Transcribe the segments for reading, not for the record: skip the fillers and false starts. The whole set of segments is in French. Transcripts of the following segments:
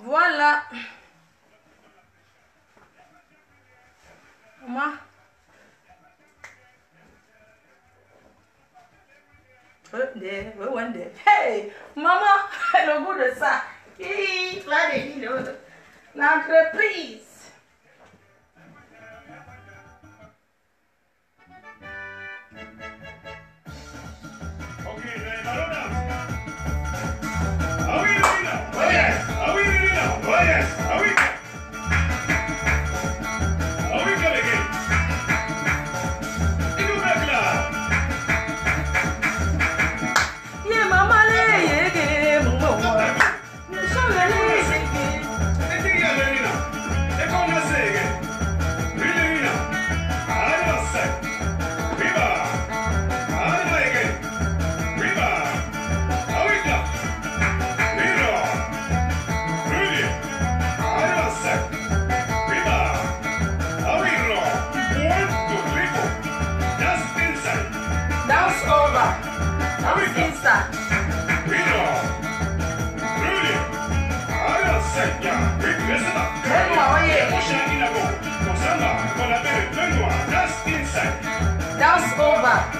Voilà. Maman. Hey, maman, le goût de ça. L'entreprise. That's over.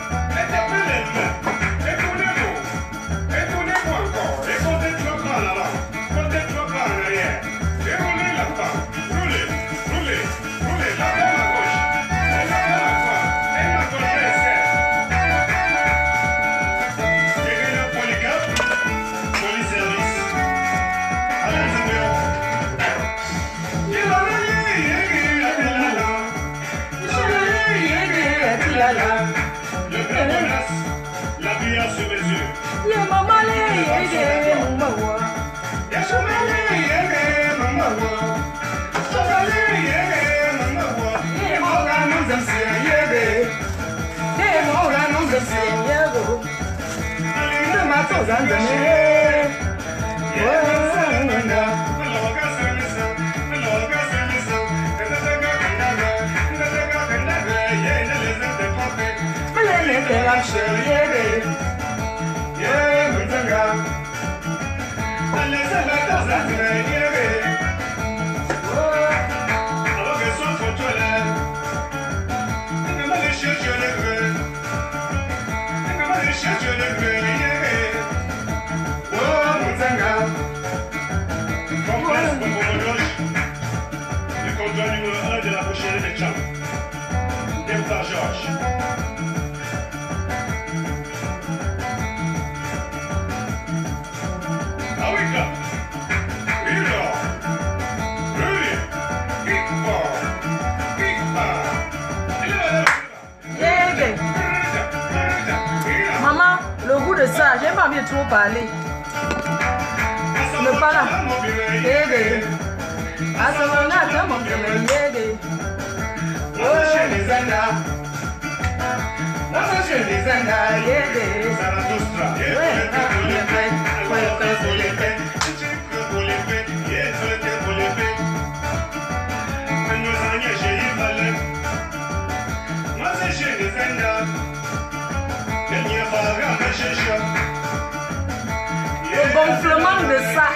Maman, le goût de ça, j'ai pas envie de trop parler. Ne pas là. À ce moment-là, tu m'as dit, le gonflement de ça.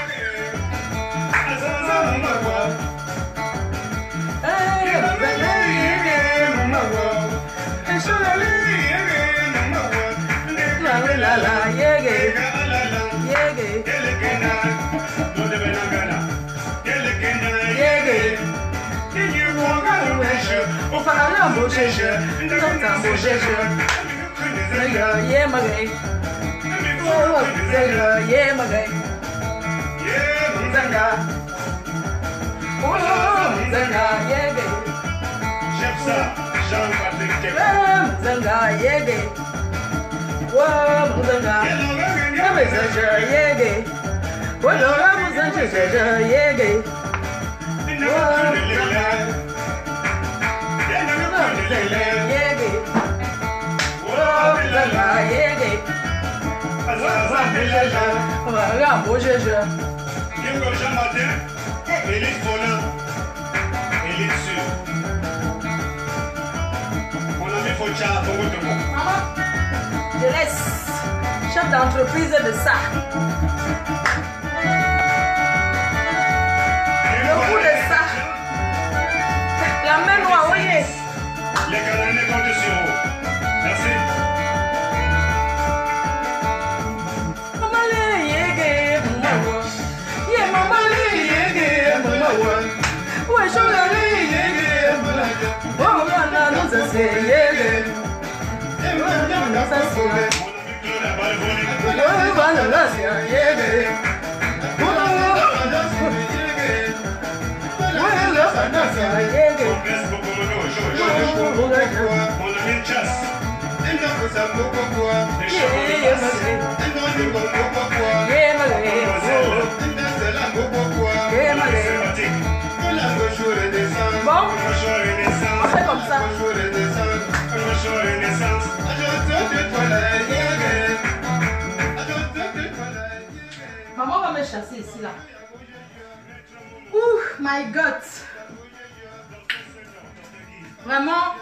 Je laisse chef d'entreprise de ça. Bon, on fait comme ça. Maman va me chasser ici là. Ouh, my God. Vraiment,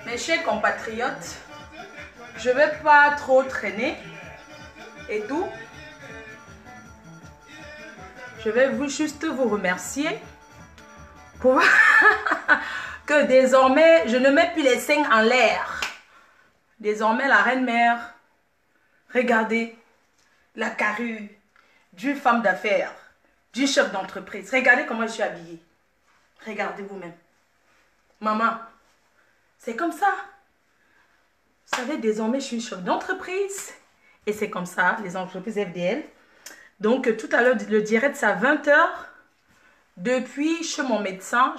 mes chers compatriotes, je ne vais pas trop traîner et tout. Je vais juste vous remercier pour que désormais, je ne mets plus les seins en l'air. Désormais, la reine-mère, regardez la carrure d'une femme d'affaires, d'une chef d'entreprise. Regardez comment je suis habillée. Regardez vous-même. Maman, c'est comme ça. Vous savez, désormais, je suis chef d'entreprise. Et c'est comme ça, les entreprises FDL. Donc, tout à l'heure, le direct, c'est à 20 h. Depuis chez mon médecin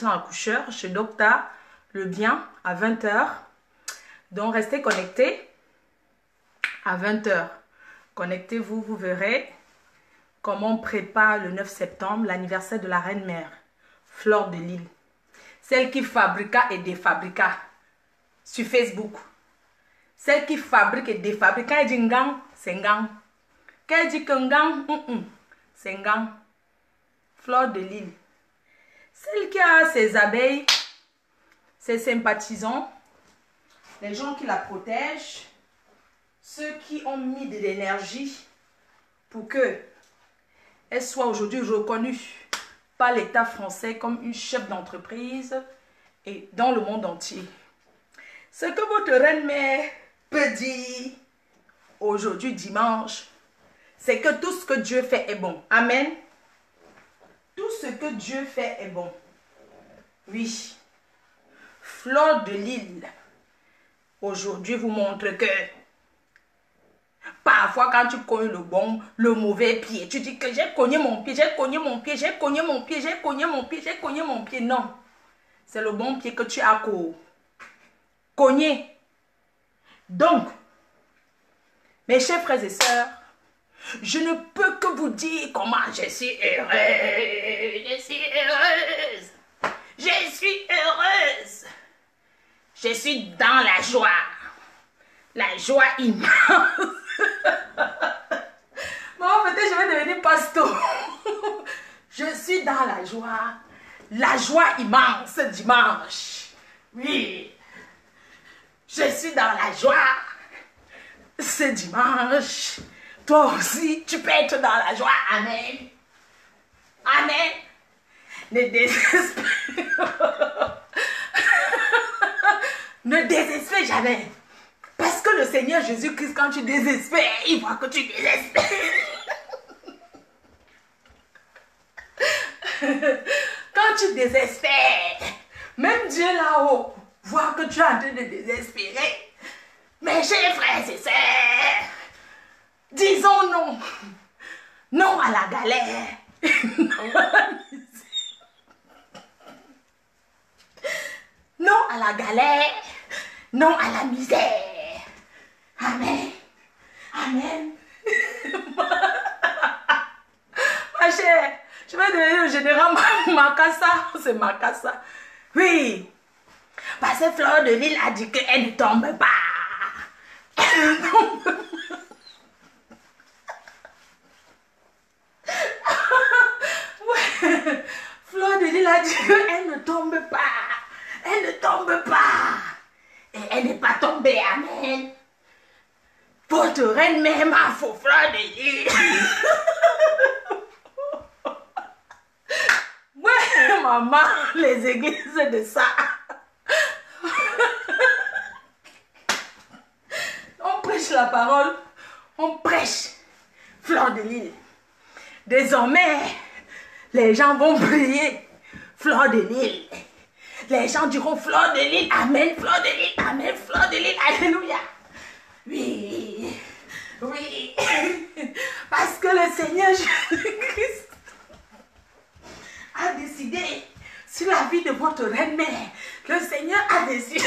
accoucheur, chez Docteur Le Bien, à 20 h. Donc, restez connectés à 20 h. Connectez-vous, vous verrez comment on prépare le 9 septembre l'anniversaire de la reine-mère, Fleur de Lille. Celle qui fabriqua et défabriqua sur Facebook. Celle qui fabrique et défabrique. Quand elle dit ngang, c'est ngang. Quand elle dit que ngang, c'est ngang. Fleur de Lille. Celle qui a ses abeilles, ses sympathisants, les gens qui la protègent, ceux qui ont mis de l'énergie pour que elle soit aujourd'hui reconnue par l'État français comme une chef d'entreprise et dans le monde entier. Ce que votre reine-mère peut dire aujourd'hui dimanche, c'est que tout ce que Dieu fait est bon. Amen. Tout ce que Dieu fait est bon. Oui. Fleur de Lille, aujourd'hui vous montre que parfois quand tu cognes le bon, le mauvais pied, tu dis que j'ai cogné mon pied, j'ai cogné mon pied, j'ai cogné mon pied, j'ai cogné mon pied, j'ai cogné mon pied. Non. C'est le bon pied que tu as cogné. Donc, mes chers frères et sœurs, je ne peux que vous dire comment je suis heureuse. Je suis heureuse. Je suis heureuse. Je suis dans la joie. La joie immense. Bon, peut-être je vais devenir pasteur. Je suis dans la joie. La joie immense dimanche. Oui. Je suis dans la joie. Ce dimanche. Toi aussi, tu peux être dans la joie. Amen. Amen. Ne désespère. Ne désespère jamais. Parce que le Seigneur Jésus-Christ, quand tu désespères, il voit que tu désespères. Quand tu désespères, même Dieu là-haut voit que tu es en train de désespérer. Mes chers frères et sœurs, disons non. Non à la galère. Non à la misère. Non à la galère. Non à la misère. Amen. Amen. Ma chère, je vais devenir le général Makassa. C'est Makassa. Oui. Parce que Fleur de Lille a dit qu'elle ne tombe pas. Elle ne tombe pas. Ouais. Fleur de Lille a dit qu'elle ne tombe pas. Elle ne tombe pas. Et elle n'est pas tombée. Amen. Votre reine même a faux Fleur de Lille. Ouais, maman, les églises de ça. On prêche la parole. On prêche Fleur de Lille. Désormais, les gens vont prier Fleur de Lille. Les gens diront fleur de lys, amen, fleur de lys, amen, fleur de lys, alléluia. Oui, oui, parce que le Seigneur Jésus-Christ a décidé sur la vie de votre reine-mère. Le Seigneur a décidé.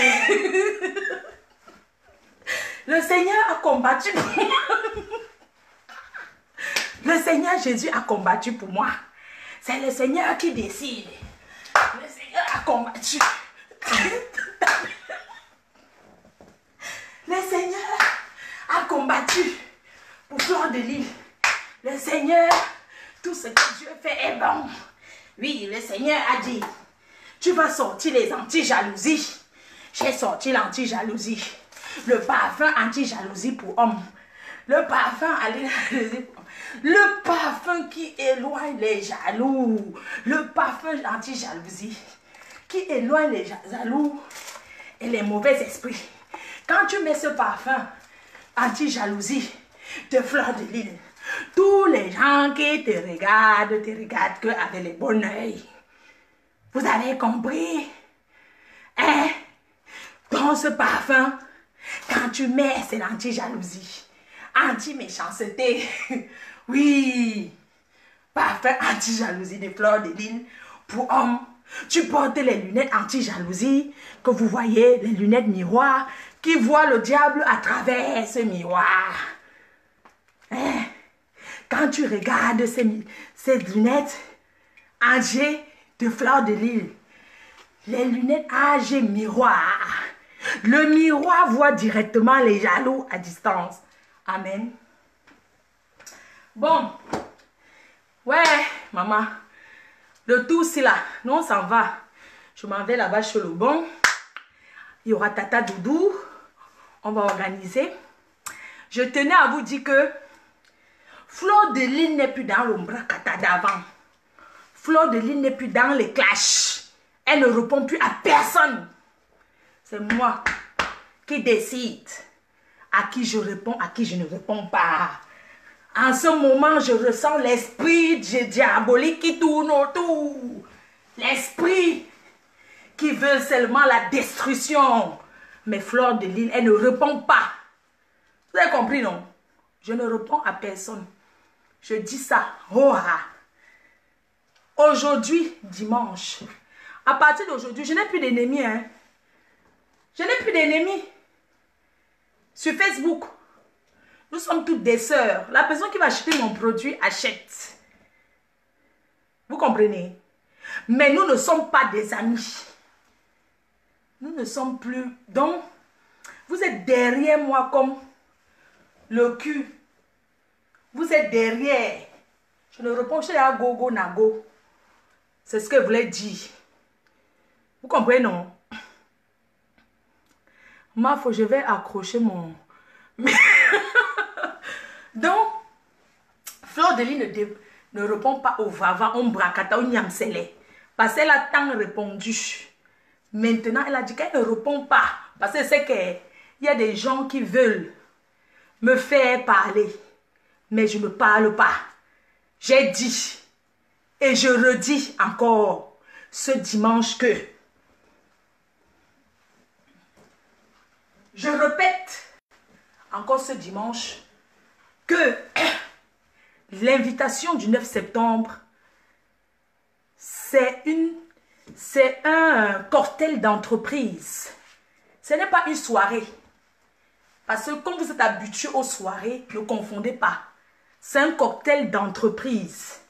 Le Seigneur a combattu pour moi. Le Seigneur Jésus a combattu pour moi. C'est le Seigneur qui décide. Le Seigneur a combattu. Le Seigneur a combattu pour Fleur de Lys. Le Seigneur, tout ce que Dieu fait est bon. Oui, le Seigneur a dit, tu vas sortir les anti-jalousies. J'ai sorti l'anti-jalousie. Le parfum anti-jalousie pour homme. Le parfum le parfum qui éloigne les jaloux. Le parfum anti-jalousie qui éloigne les jaloux et les mauvais esprits. Quand tu mets ce parfum anti-jalousie de Fleur de Lys, tous les gens qui te regardent que avec les bons yeux. Vous avez compris? Hein? Dans ce parfum, quand tu mets, c'est l'anti-jalousie, anti-méchanceté. Oui, parfum anti-jalousie de Fleur de Lys pour homme. Tu portes les lunettes anti-jalousie que vous voyez, les lunettes miroirs qui voient le diable à travers ce miroir. Hein? Quand tu regardes ces lunettes âgées de Fleur de Lys, les lunettes âgées miroir, le miroir voit directement les jaloux à distance. Amen. Bon, ouais, maman, le tout c'est là, nous on s'en va. Je m'en vais là-bas chez le bon. Il y aura Tata Doudou, on va organiser. Je tenais à vous dire que Fleur de Lys n'est plus dans l'ombracata d'avant. Fleur de Lys n'est plus dans les clashs. Elle ne répond plus à personne. C'est moi qui décide à qui je réponds, à qui je ne réponds pas. En ce moment, je ressens l'esprit diabolique qui tourne autour. L'esprit qui veut seulement la destruction. Mais Fleur de Lys, elle ne répond pas. Vous avez compris, non? Je ne réponds à personne. Je dis ça. Oh, ah. Aujourd'hui, dimanche, à partir d'aujourd'hui, je n'ai plus d'ennemis. Hein? Je n'ai plus d'ennemis. Sur Facebook, nous sommes toutes des sœurs. La personne qui va acheter mon produit achète. Vous comprenez? Mais nous ne sommes pas des amis. Nous ne sommes plus. Donc, vous êtes derrière moi comme le cul. Vous êtes derrière. Je ne réponds pas à gogo nago. C'est ce que je voulais dire. Vous comprenez, non? Moi, je vais accrocher mon... Donc, Fleur de Lys ne répond pas au vava, au bracata, au nyamsele. Parce qu'elle a tant répondu. Maintenant, elle a dit qu'elle ne répond pas. Parce que c'est qu'il y a des gens qui veulent me faire parler. Mais je ne parle pas. J'ai dit, et je redis encore ce dimanche que je répète encore ce dimanche que l'invitation du 9 septembre, c'est un cocktail d'entreprise. Ce n'est pas une soirée. Parce que comme vous êtes habitué aux soirées, ne confondez pas. C'est un cocktail d'entreprise.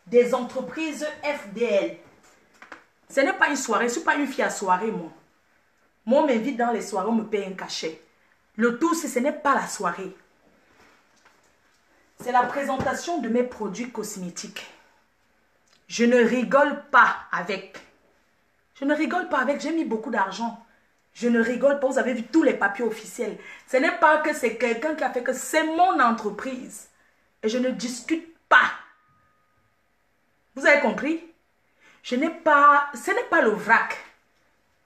Des entreprises FDL. Ce n'est pas une soirée. Je ne suis pas une fille à soirée, moi. Moi, on m'invite dans les soirées, on me paye un cachet. Le tout, ce n'est pas la soirée. C'est la présentation de mes produits cosmétiques. Je ne rigole pas avec. Je ne rigole pas avec. J'ai mis beaucoup d'argent. Je ne rigole pas. Vous avez vu tous les papiers officiels. Ce n'est pas que c'est quelqu'un qui a fait que c'est mon entreprise. Et je ne discute pas. Vous avez compris? Ce n'est pas le vrac.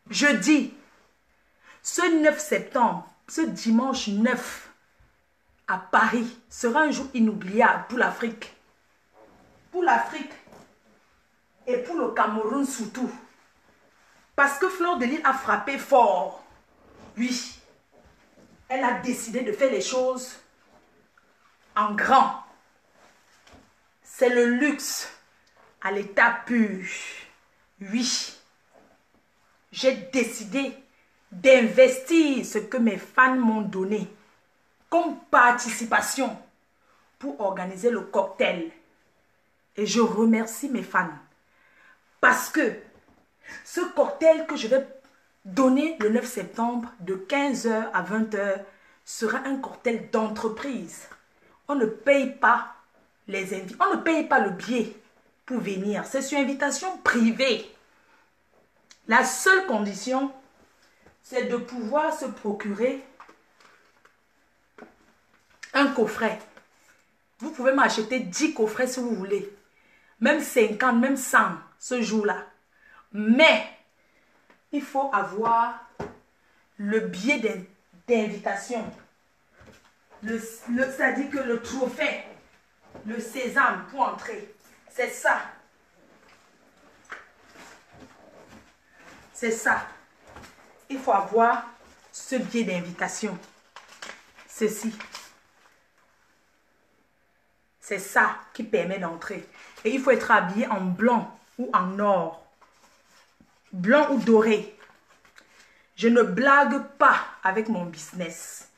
Je dis, ce 9 septembre, ce dimanche 9, à Paris, sera un jour inoubliable pour l'Afrique. Pour l'Afrique. Et pour le Cameroun surtout. Parce que Fleur de Lys a frappé fort. Oui. Elle a décidé de faire les choses en grand. C'est le luxe à l'état pur. Oui. J'ai décidé d'investir ce que mes fans m'ont donné comme participation pour organiser le cocktail. Et je remercie mes fans. Parce que ce cocktail que je vais donner le 9 septembre de 15 h à 20 h sera un cocktail d'entreprise. On ne paye pas les invités, on ne paye pas le billet pour venir. C'est sur invitation privée. La seule condition, c'est de pouvoir se procurer un coffret. Vous pouvez m'acheter 10 coffrets si vous voulez. Même 50, même 100 ce jour-là. Mais il faut avoir le billet d'invitation. C'est-à-dire que le trophée, le sésame pour entrer. C'est ça. C'est ça. Il faut avoir ce billet d'invitation. Ceci. C'est ça qui permet d'entrer. Et il faut être habillé en blanc ou en or. Blanc ou doré. Je ne blague pas avec mon business.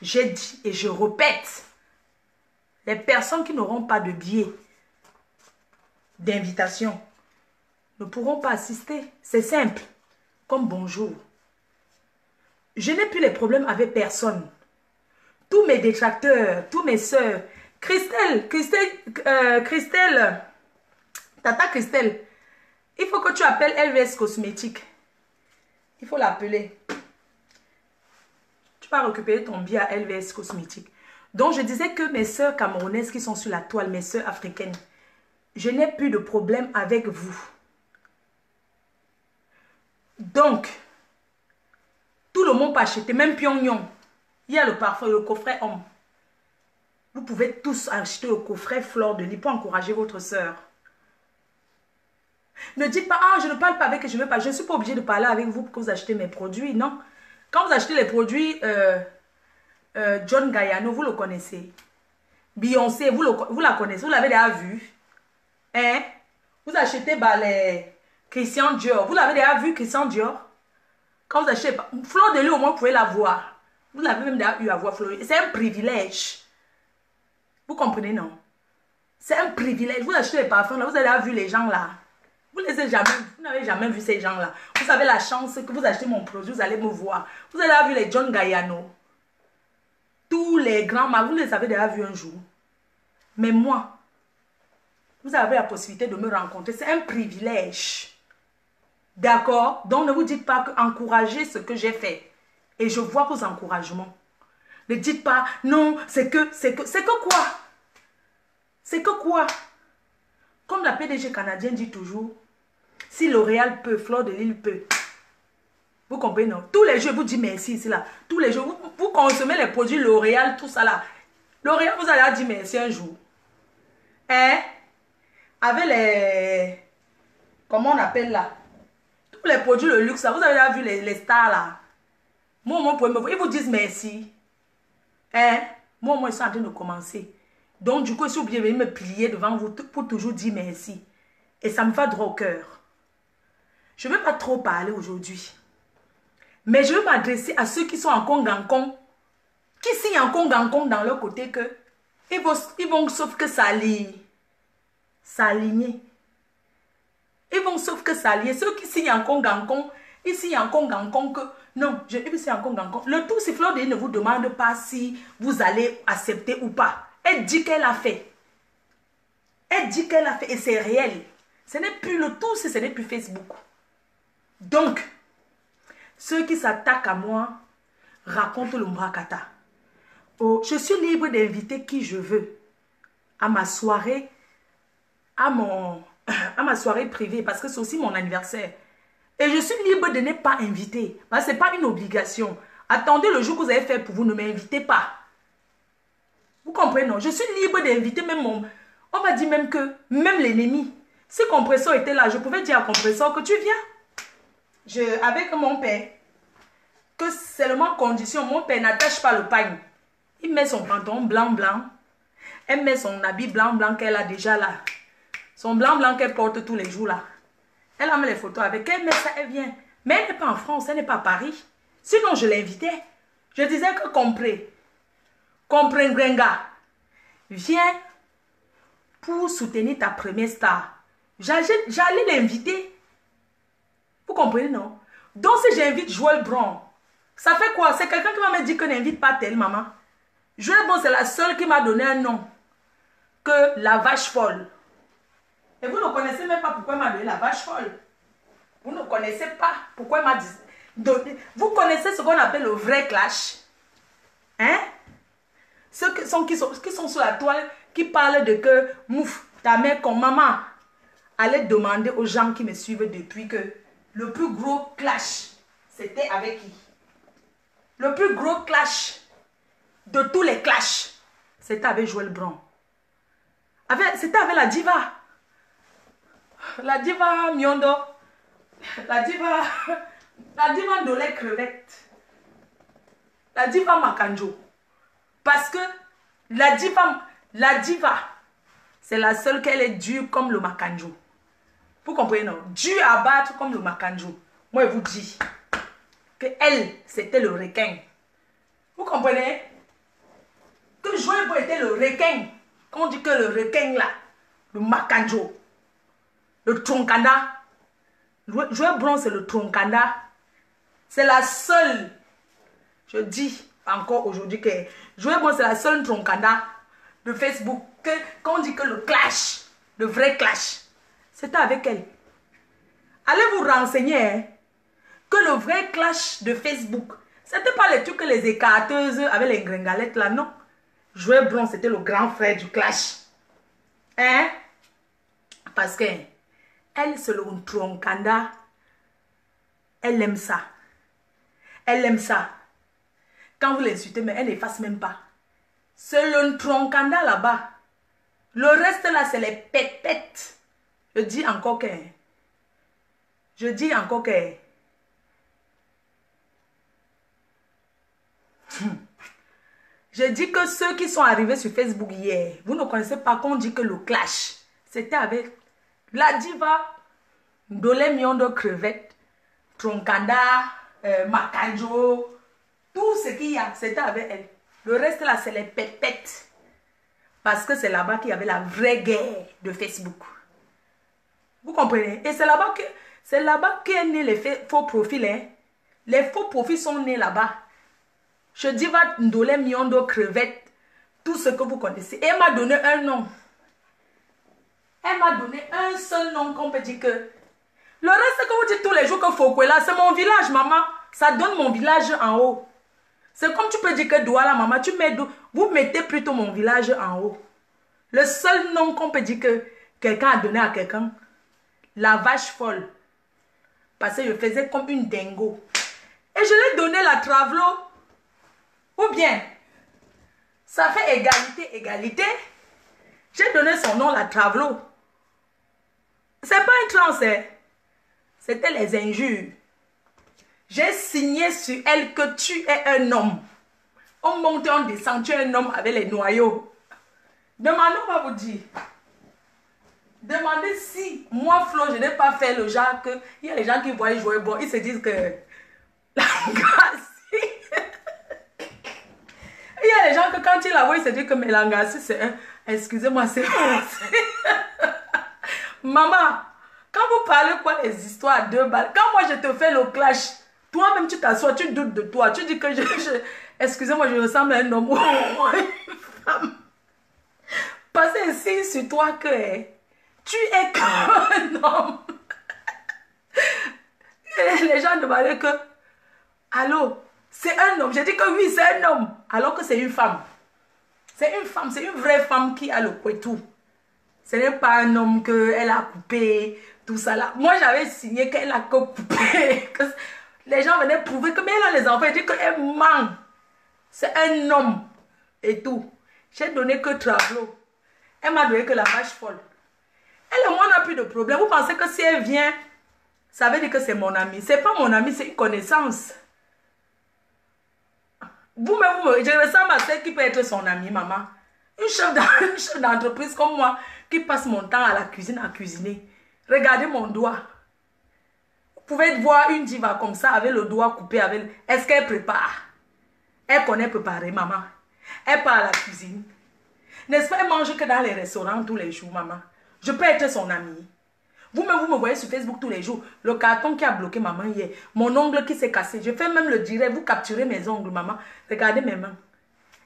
J'ai dit et je répète. Les personnes qui n'auront pas de billet d'invitation ne pourront pas assister. C'est simple. Comme bonjour. Je n'ai plus les problèmes avec personne. Tous mes détracteurs, tous mes soeurs, Christelle, Tata Christelle, il faut que tu appelles LVS Cosmétique. Il faut l'appeler. Tu vas récupérer ton billet à LVS Cosmétique. Donc, je disais que mes soeurs camerounaises qui sont sur la toile, mes soeurs africaines, je n'ai plus de problème avec vous. Donc, tout le monde peut acheter, même Pyongyang. Il y a le parfum, le coffret homme. Vous pouvez tous acheter le coffret Fleur de Lys pour encourager votre soeur. Ne dites pas, ah, je ne parle pas avec, je ne veux pas. Je ne suis pas obligée de parler avec vous pour que vous achetez mes produits. Non. Quand vous achetez les produits John Galliano, vous le connaissez. Beyoncé, vous la connaissez. Vous l'avez déjà vu. Hein? Vous achetez les Christian Dior. Vous l'avez déjà vu, Christian Dior? Quand vous achetez Fleur de Lys, au moins, vous pouvez la voir. Vous l'avez même déjà eu à voir, Fleur de Lys. C'est un privilège. Vous comprenez, non? C'est un privilège. Vous achetez les parfums, là, vous avez déjà vu les gens là. Vous n'avez jamais vu ces gens là. Vous avez la chance que vous achetez mon produit, vous allez me voir. Vous avez déjà vu les John Galliano. Tous les grands marques, vous les avez déjà vus un jour. Mais moi, vous avez la possibilité de me rencontrer. C'est un privilège. D'accord? Donc ne vous dites pas que encouragez ce que j'ai fait. Et je vois vos encouragements. Ne dites pas, non, c'est que quoi? C'est que quoi? Comme la PDG canadienne dit toujours, si L'Oréal peut, Fleur de Lys peut. Vous comprenez, non? Tous les jours, vous dites merci ici, là. Tous les jours, vous consommez les produits L'Oréal, tout ça, là. L'Oréal, vous allez dire merci un jour. Hein? Avec les... Comment on appelle, là? Tous les produits, le luxe, là. Vous avez déjà vu les stars, là. Moi, au moins, ils vous disent merci. Hein? Moi, au moins, ils sont en train de commencer. Donc, du coup, je suis obligée de venir me plier devant vous pour toujours dire merci. Et ça me va droit au cœur. Je ne veux pas trop parler aujourd'hui. Mais je veux m'adresser à ceux qui sont en Congancon. Qui signent en Congancon dans leur côté que ils vont sauf que s'aligner. Ils vont sauf que s'allier. Ceux qui signent en Congancon, ils signent en Congancon que... Non, ils signent en Congancon. Le tout, c'est Fleur de Lys ne vous demande pas si vous allez accepter ou pas. Elle dit qu'elle a fait. Elle dit qu'elle a fait et c'est réel. Ce n'est plus le tout, ce n'est plus Facebook. Donc, ceux qui s'attaquent à moi racontent le Mbrakata. Oh, je suis libre d'inviter qui je veux à ma soirée, à ma soirée privée parce que c'est aussi mon anniversaire. Et je suis libre de ne pas inviter. Ce n'est pas une obligation. Attendez le jour que vous avez fait pour vous, ne m'invitez pas. Vous comprenez, non? Je suis libre d'inviter même mon... On m'a dit même que, même l'ennemi, si Compresseur était là, je pouvais dire à Compresseur que tu viens. avec mon père, que seulement condition, mon père n'attache pas le pagne. Il met son pantalon blanc. Elle met son habit blanc qu'elle a déjà là. Son blanc qu'elle porte tous les jours là. Elle a mis les photos avec elle, mais ça, elle vient. Mais elle n'est pas en France, elle n'est pas à Paris. Sinon, je l'invitais. Je disais que comprenez Grenga, viens pour soutenir ta première star. J'allais l'inviter. Vous comprenez, non? Donc, si j'invite Joël Bron, ça fait quoi? C'est quelqu'un qui va me dire que n'invite pas telle maman. Joël Bron, c'est la seule qui m'a donné un nom. Que la vache folle. Et vous ne connaissez même pas pourquoi elle m'a donné la vache folle. Vous ne connaissez pas pourquoi elle m'a donné. Vous connaissez ce qu'on appelle le vrai clash. Hein? Ceux qui sont sur la toile, qui parlent de que, mouf, ta mère comme maman, allait demander aux gens qui me suivent depuis que le plus gros clash, c'était avec qui? Le plus gros clash de tous les clashs, c'était avec Joël Bron. C'était avec la diva. La diva Miondo. La diva Ndolé Crevette. La diva Makanjo. Parce que la diva, c'est la seule qu'elle est dure comme le Makanjo. Vous comprenez, non? Dure à battre comme le Makanjo. Moi, je vous dis que elle, c'était le requin. Vous comprenez? Que Joël Bron était le requin. Quand on dit que le requin là, le Makanjo, le Tronkanda, Joël Bron c'est le Tronkanda. C'est la seule, je dis encore aujourd'hui que Joël Bron c'est la seule Tronkanda de Facebook. Quand on dit que le clash, le vrai clash, c'était avec elle. Allez vous renseigner hein, que le vrai clash de Facebook, c'était pas les trucs que les écarteuses avec les gringalettes là, non. Joël Bron c'était le grand frère du clash. Hein? Parce que elle, c'est le Tronkanda. Elle aime ça. Elle aime ça. Quand vous l'insultez, mais elle n'efface même pas. C'est le Tronkanda là-bas. Le reste là, c'est les pètes. Je dis encore que... Je dis que ceux qui sont arrivés sur Facebook hier, vous ne connaissez pas qu'on dit que le clash, c'était avec la diva, Ndolé Miondo Crevette, Tronkanda, Makanjo, tout ce qu'il y a, c'était avec elle. Le reste là, c'est les pètes. Parce que c'est là-bas qu'il y avait la vraie guerre de Facebook. Vous comprenez? Et c'est là-bas qu'est né les faux profils. Hein? Les faux profils sont nés là-bas. Je dis va Ndolé Miondo Crevette, tout ce que vous connaissez. Et elle m'a donné un nom. Elle m'a donné un seul nom qu'on peut dire que... Le reste que vous dites tous les jours que Fokwela, c'est mon village, maman. Ça donne mon village en haut. C'est comme tu peux dire que Douala, maman, vous mettez plutôt mon village en haut. Le seul nom qu'on peut dire que quelqu'un a donné à quelqu'un, la vache folle. Parce que je faisais comme une dingo. Et je lui ai donné la Travelo. Ou bien, ça fait égalité. J'ai donné son nom, la Travelo. C'est pas une trans, hein. C'était les injures. J'ai signé sur elle que tu es un homme. On monte, on descend, tu es un homme avec les noyaux. Demandez, on va vous dire. Demandez si, moi, Flo, je n'ai pas fait le genre que... Il y a les gens qui voient jouer bon, ils se disent que... La grâce. Il y a les gens que quand ils la voient, ils se disent que Mélangassi, c'est un... Excusez-moi, c'est... Maman, quand vous parlez quoi, les histoires à 2 balles, quand moi je te fais le clash, toi-même tu t'assois, tu doutes de toi, tu dis que excusez-moi, je ressemble à un homme ou une femme. Parce que signe sur toi que tu es comme un homme. Et les gens demandaient que, allô, c'est un homme. J'ai dit que oui, c'est un homme, alors que c'est une femme. C'est une femme, c'est une vraie femme qui a le couetou. Ce n'est pas un homme qu'elle a coupé, tout ça là. Moi, j'avais signé qu'elle a coupé. Que les gens venaient prouver que, mais elle a les enfants, ils disent qu'elle ment. C'est un homme et tout. J'ai donné que Travelo. Elle m'a donné que la vache folle. Elle et moi, on n'a plus de problème. Vous pensez que si elle vient Ça veut dire que c'est mon ami. C'est pas mon ami, c'est une connaissance. Vous-même, je ressemble à celle qui peut être son amie, maman. Une chef d'entreprise comme moi qui passe mon temps à la cuisine à cuisiner. Regardez mon doigt. Vous pouvez voir une diva comme ça avec le doigt coupé. Est-ce qu'elle prépare? Elle connaît préparer, maman. Elle part à la cuisine. N'est-ce pas, elle mange que dans les restaurants tous les jours, maman. Je peux être son amie. Vous-même, vous me voyez sur Facebook tous les jours. Le carton qui a bloqué maman hier. Mon ongle qui s'est cassé. Je fais même le direct. Vous capturez mes ongles, maman. Regardez mes mains.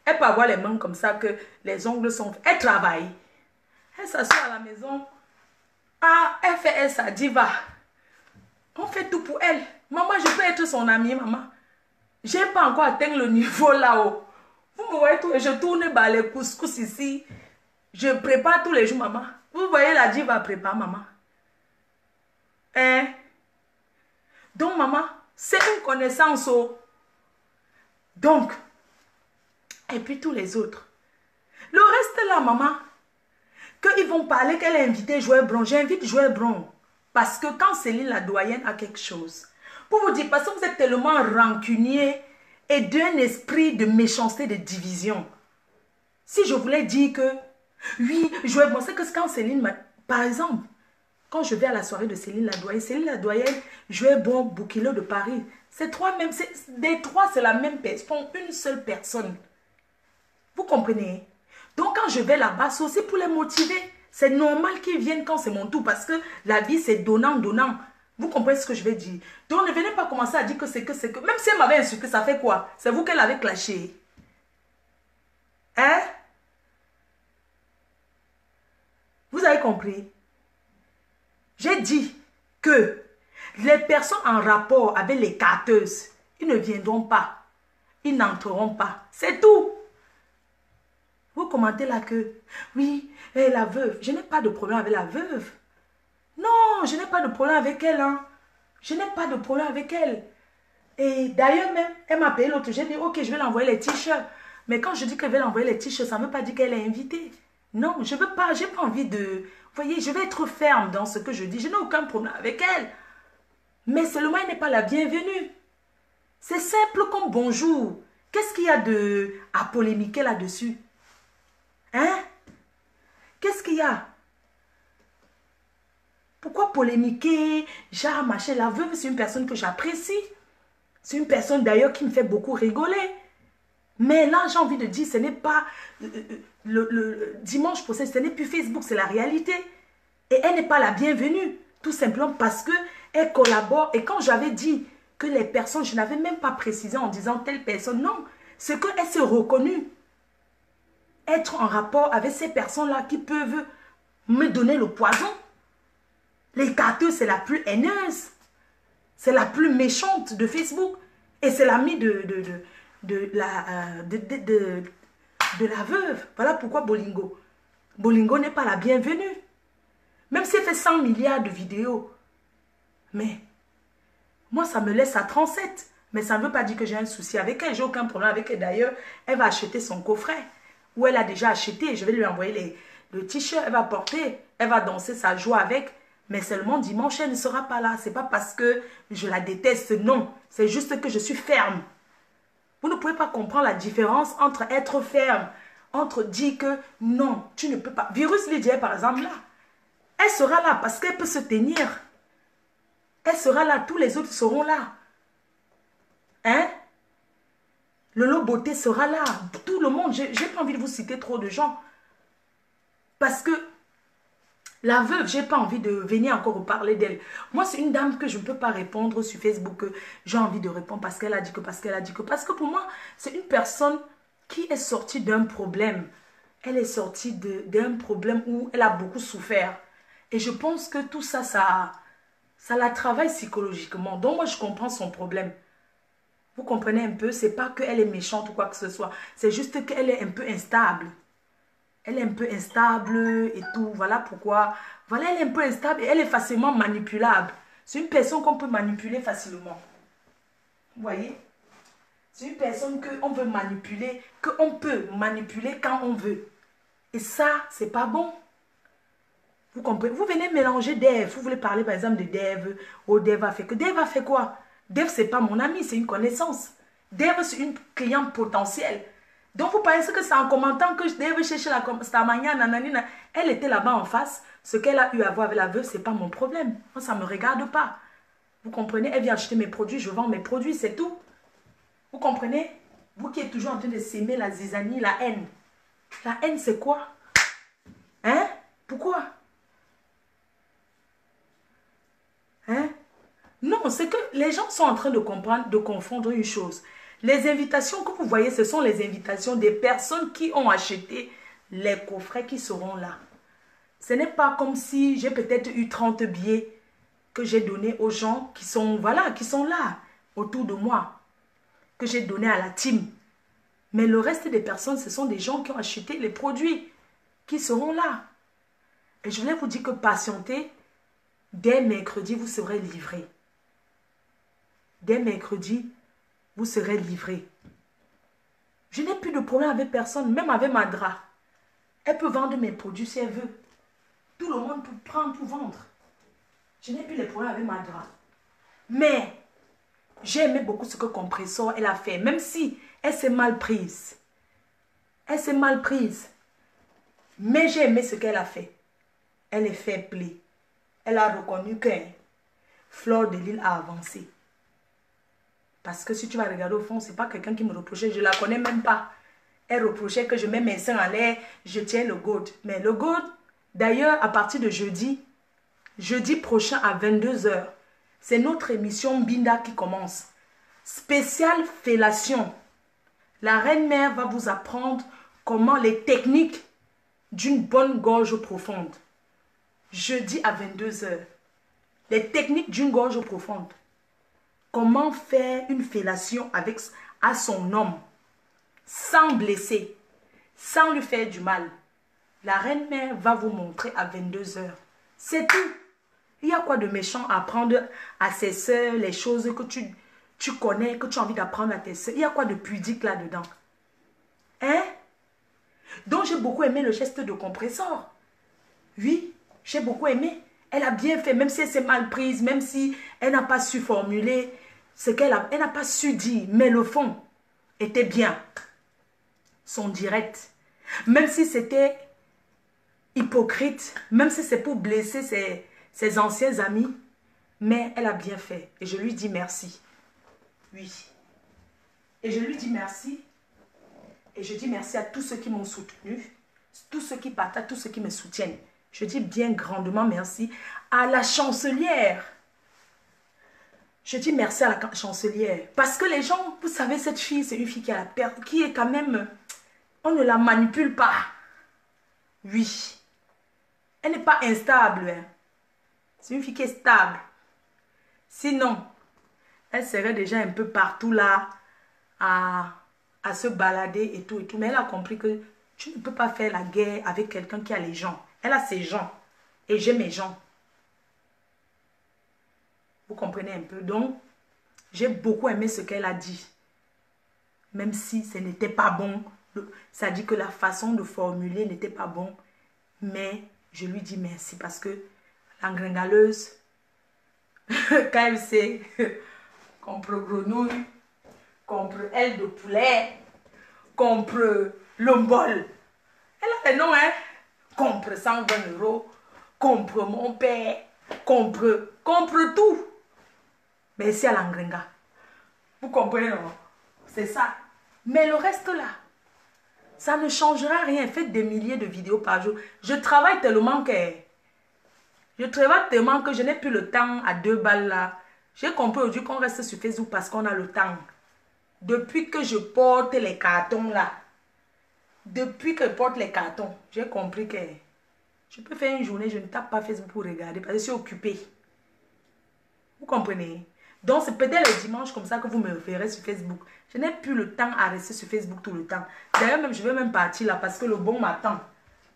Elle peut avoir les mains comme ça que les ongles sont... Elle travaille. Elle s'assoit à la maison. Ah, elle fait sa diva. On fait tout pour elle. Maman, je peux être son amie, maman. Je n'ai pas encore atteint le niveau là-haut. Vous me voyez tout. Je tourne bah, les couscous ici. Je prépare tous les jours, maman. Vous voyez la diva prépare, maman. Hein? Donc, maman, c'est une connaissance. Oh. Donc, et puis tous les autres. Le reste là, maman, qu'ils vont parler qu'elle a invité Joël Bron. J'invite Joël Bron. Parce que quand Céline la doyenne a quelque chose, pour vous dire, parce que vous êtes tellement rancunier et d'un esprit de méchanceté, de division. Si je voulais dire que, oui, Joël Bron, c'est que quand Céline m'a... Par exemple, quand je vais à la soirée de Céline la doyenne, Joël Bron, Boukilo de Paris, c'est trois même, des trois, c'est la même personne, une seule personne. Vous comprenez? Donc quand je vais là-bas, c'est aussi pour les motiver. C'est normal qu'ils viennent quand c'est mon tour parce que la vie c'est donnant, donnant. Vous comprenez ce que je vais dire? Donc ne venez pas commencer à dire que c'est que. Même si elle m'avait insulté, ça fait quoi? C'est vous qu'elle avait clashé. Hein? Vous avez compris? J'ai dit que les personnes en rapport avec les carteuses, ils ne viendront pas. Ils n'entreront pas. C'est tout. Vous commentez là que, oui, la veuve, je n'ai pas de problème avec la veuve. Non, je n'ai pas de problème avec elle. Hein. Je n'ai pas de problème avec elle. Et d'ailleurs même, elle m'a payé l'autre. J'ai dit, ok, je vais l'envoyer les t-shirts. Mais quand je dis qu'elle va l'envoyer les t-shirts, ça ne veut pas dire qu'elle est invitée. Non, je ne veux pas, j'ai pas envie de... Vous voyez, je vais être ferme dans ce que je dis. Je n'ai aucun problème avec elle. Mais seulement, elle n'est pas la bienvenue. C'est simple comme bonjour. Qu'est-ce qu'il y a à polémiquer là-dessus? Hein? Qu'est-ce qu'il y a? Pourquoi polémiquer? Genre, machin, la veuve, c'est une personne que j'apprécie. C'est une personne d'ailleurs qui me fait beaucoup rigoler. Mais là, j'ai envie de dire, ce n'est pas le dimanche procès, ce n'est plus Facebook, c'est la réalité. Et elle n'est pas la bienvenue, tout simplement parce qu'elle collabore. Et quand j'avais dit que les personnes, je n'avais même pas précisé en disant telle personne, non. C'est qu'elle s'est reconnue. Être en rapport avec ces personnes-là qui peuvent me donner le poison. Les carteuses, c'est la plus haineuse. C'est la plus méchante de Facebook. Et c'est l'amie de la veuve. Voilà pourquoi Bolingo. Bolingo n'est pas la bienvenue. Même si elle fait 100 milliards de vidéos. Mais moi, ça me laisse à 37. Mais ça ne veut pas dire que j'ai un souci avec elle. J'ai aucun problème avec elle. D'ailleurs, elle va acheter son coffret. Ou elle a déjà acheté. Je vais lui envoyer le t-shirt. Elle va porter. Elle va danser sa joie avec. Mais seulement dimanche, elle ne sera pas là. Ce n'est pas parce que je la déteste. Non. C'est juste que je suis ferme. Vous ne pouvez pas comprendre la différence entre être ferme, entre dire que non, tu ne peux pas. Virus Lydia, par exemple, là, elle sera là parce qu'elle peut se tenir. Elle sera là, tous les autres seront là. Hein? Lolo Beauté sera là, tout le monde. J'ai pas envie de vous citer trop de gens. Parce que la veuve, j'ai pas envie de venir encore vous parler d'elle. Moi, c'est une dame que je ne peux pas répondre sur Facebook. J'ai envie de répondre parce qu'elle a dit que, parce qu'elle a dit que. Parce que pour moi, c'est une personne qui est sortie d'un problème. Elle est sortie d'un problème où elle a beaucoup souffert. Et je pense que tout ça, ça la travaille psychologiquement. Donc moi, je comprends son problème. Vous comprenez un peu? C'est pas qu'elle est méchante ou quoi que ce soit. C'est juste qu'elle est un peu instable. Elle est un peu instable et tout. Voilà pourquoi. Voilà, elle est un peu instable et elle est facilement manipulable. C'est une personne qu'on peut manipuler facilement. Vous voyez? C'est une personne qu'on veut manipuler, qu'on peut manipuler quand on veut. Et ça, c'est pas bon. Vous comprenez? Vous venez mélanger Dev. Vous voulez parler par exemple de Dev. Oh, Dev a fait que. Dev a fait quoi? Dev, c'est pas mon ami, c'est une connaissance. Dev, c'est une cliente potentielle. Donc, vous pensez que c'est en commentant que Dev cherche la Stamania, nananina. Elle était là-bas en face. Ce qu'elle a eu à voir avec la veuve, c'est pas mon problème. Moi, ça ne me regarde pas. Vous comprenez? Elle vient acheter mes produits, je vends mes produits, c'est tout. Vous comprenez? Vous qui êtes toujours en train de s'aimer la zizanie, la haine. La haine, c'est quoi? Hein? Pourquoi? Hein? Non, c'est que les gens sont en train de comprendre, de confondre une chose. Les invitations que vous voyez, ce sont les invitations des personnes qui ont acheté les coffrets qui seront là. Ce n'est pas comme si j'ai peut-être eu 30 billets que j'ai donnés aux gens qui sont, voilà, qui sont là, autour de moi, que j'ai donné à la team. Mais le reste des personnes, ce sont des gens qui ont acheté les produits qui seront là. Et je voulais vous dire que patientez, dès mercredi, vous serez livrés. Dès mercredi, vous serez livrés. Je n'ai plus de problème avec personne, même avec Madra. Elle peut vendre mes produits si elle veut. Tout le monde peut prendre pour vendre. Je n'ai plus de problème avec Madra. Mais j'ai aimé beaucoup ce que Compressor elle a fait, même si elle s'est mal prise. Elle s'est mal prise. Mais j'ai aimé ce qu'elle a fait. Elle est fair play. Elle a reconnu que Fleur de Lille a avancé. Parce que si tu vas regarder au fond, ce n'est pas quelqu'un qui me reprochait. Je ne la connais même pas. Elle reprochait que je mets mes seins en l'air, je tiens le gold. Mais le gold, d'ailleurs, à partir de jeudi prochain à 22 h, c'est notre émission Binda qui commence. Spéciale fellation. La reine-mère va vous apprendre comment les techniques d'une bonne gorge profonde. Jeudi à 22 h. Les techniques d'une gorge profonde. Comment faire une fellation à son homme sans blesser, sans lui faire du mal. La reine-mère va vous montrer à 22 h. C'est tout. Il y a quoi de méchant à apprendre à ses soeurs les choses que tu connais, que tu as envie d'apprendre à tes soeurs? Il y a quoi de pudique là-dedans? Hein? Donc j'ai beaucoup aimé le geste de Compressor. Oui, j'ai beaucoup aimé. Elle a bien fait, même si elle s'est mal prise, même si elle n'a pas su formuler ce qu'elle a, elle n'a pas su dire, mais le fond était bien. Son direct. Même si c'était hypocrite, même si c'est pour blesser ses anciens amis, mais elle a bien fait. Et je lui dis merci. Oui. Et je lui dis merci. Et je dis merci à tous ceux qui m'ont soutenu, tous ceux qui partagent, tous ceux qui me soutiennent. Je dis bien grandement merci à la chancelière. Je dis merci à la chancelière. Parce que les gens, vous savez, cette fille, c'est une fille qui a la perte, qui est quand même... On ne la manipule pas. Oui. Elle n'est pas instable. Hein. C'est une fille qui est stable. Sinon, elle serait déjà un peu partout là à se balader et tout. Mais elle a compris que tu ne peux pas faire la guerre avec quelqu'un qui a les gens. Elle a ses gens. Et j'ai mes gens. Vous comprenez un peu? Donc, j'ai beaucoup aimé ce qu'elle a dit. Même si ce n'était pas bon. Ça dit que la façon de formuler n'était pas bon. Mais je lui dis merci parce que l'engringaleuse, KFC, contre grenouille, contre aile de poulet, contre lombol. Elle a des noms, hein? Contre 120 €, contre mon père, contre tout. Merci à l'engringa. Vous comprenez, non? C'est ça. Mais le reste là, ça ne changera rien. Faites des milliers de vidéos par jour. Je travaille tellement que... je n'ai plus le temps à 2 balles là. J'ai compris aujourd'hui qu'on reste sur Facebook parce qu'on a le temps. Depuis que je porte les cartons là. Depuis que je porte les cartons, j'ai compris que... Je peux faire une journée, je ne tape pas Facebook pour regarder parce que je suis occupée. Vous comprenez? Donc, c'est peut-être les dimanches comme ça que vous me verrez sur Facebook. Je n'ai plus le temps à rester sur Facebook tout le temps. D'ailleurs, même, je vais même partir là parce que le bon m'attend.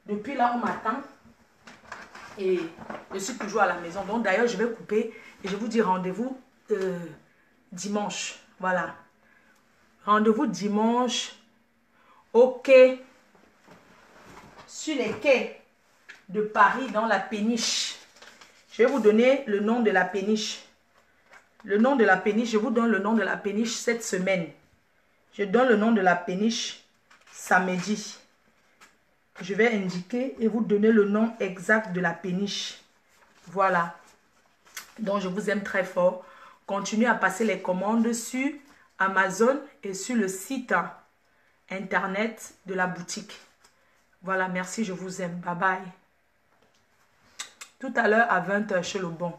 Depuis là, on m'attend. Et je suis toujours à la maison. Donc, d'ailleurs, je vais couper et je vous dis rendez-vous dimanche. Voilà. Rendez-vous dimanche. Ok. Sur les quais. de Paris dans la péniche. Je vais vous donner le nom de la péniche. Le nom de la péniche, je vous donne le nom de la péniche cette semaine. Je donne le nom de la péniche samedi. Je vais indiquer et vous donner le nom exact de la péniche. Voilà. Donc, je vous aime très fort. Continuez à passer les commandes sur Amazon et sur le site internet de la boutique. Voilà, merci, je vous aime. Bye bye. Tout à l'heure à 20 h chez le bon.